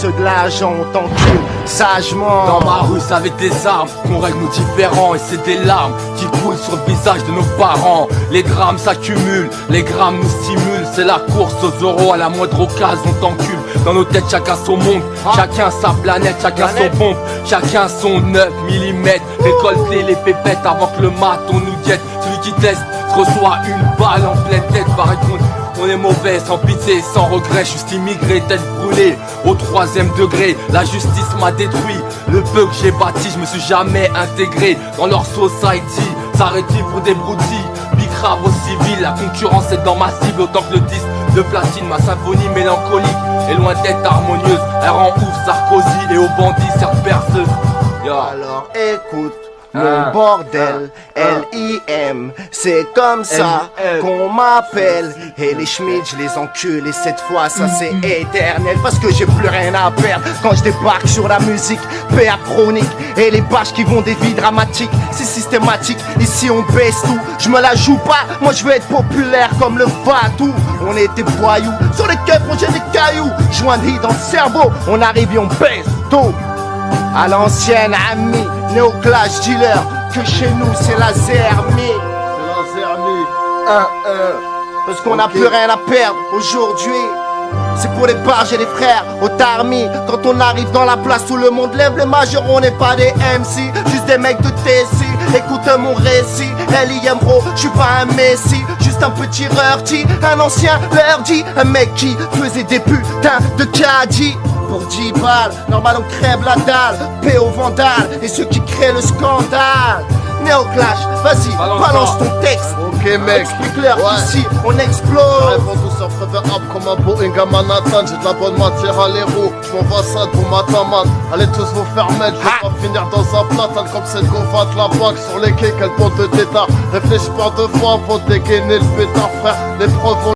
ceux de l'argent on t'encule sagement. Dans ma rue c'est avec des armes qu'on règle nos différends. Et c'est des larmes qui coulent sur le visage de nos parents. Les grammes s'accumulent, les grammes nous stimulent. C'est la course aux euros, à la moindre occasion on t'encule. Dans nos têtes chacun son monde, chacun sa planète, chacun son pompe, chacun son 9 mm. Récolter les pépettes avant que le maton nous guette. Celui qui teste reçoit une balle en pleine tête. Va répondre on est mauvais, sans pitié, sans regret. Juste immigré, tête brûlée, au 3e degré. La justice m'a détruit, le peu que j'ai bâti, je me suis jamais intégré dans leur society. S'arrêter pour des broutilles, bicrave au civil. La concurrence est dans ma cible autant que le disque de platine. Ma symphonie mélancolique est loin d'être harmonieuse. Elle rend ouf Sarkozy et aux bandits serve berceuse. Alors écoute mon bordel, L.I.M. C'est comme ça qu'on m'appelle. Et les Schmitt, je les encule. Et cette fois, ça c'est éternel. Parce que j'ai plus rien à perdre quand je débarque sur la musique. PA chronique et les bâches qui vont des vies dramatiques. C'est systématique, ici on baisse tout. Je me la joue pas, moi je veux être populaire comme le Fatou. On était voyous, sur les keufs on jette des cailloux. Joint de dans le cerveau, on arrive et on baisse tout. À l'ancienne ami, néoclash dealer, que chez nous c'est la zermie. C'est la zermie. Parce qu'on n'a plus rien à perdre aujourd'hui. C'est pour les barges et les frères au tarmi. Quand on arrive dans la place où le monde lève les majeurs, on n'est pas des MC, juste des mecs de Tessie. Écoute mon récit, L.I.M. bro, je suis pas un messie, juste un petit rurti, un ancien leur dit, un mec qui faisait des putains de caddie. Pour 10 balles, normal on crève la dalle, paix aux vandales et ceux qui créent le scandale. Néoclash, vas-y, balance ton texte. Ok mec, explique-leur ici, on je explose. réponds tous en préférable comme un Boeing à Manhattan. J'ai de la bonne matière à l'héros, je m'envoie ça pour Mataman. Allez tous vous faire mettre, je vais pas finir dans un platane comme cette gova de la banque sur les quais, quel pot de tétard. Réfléchis pas deux fois avant de dégainer le pétard frère, les preuves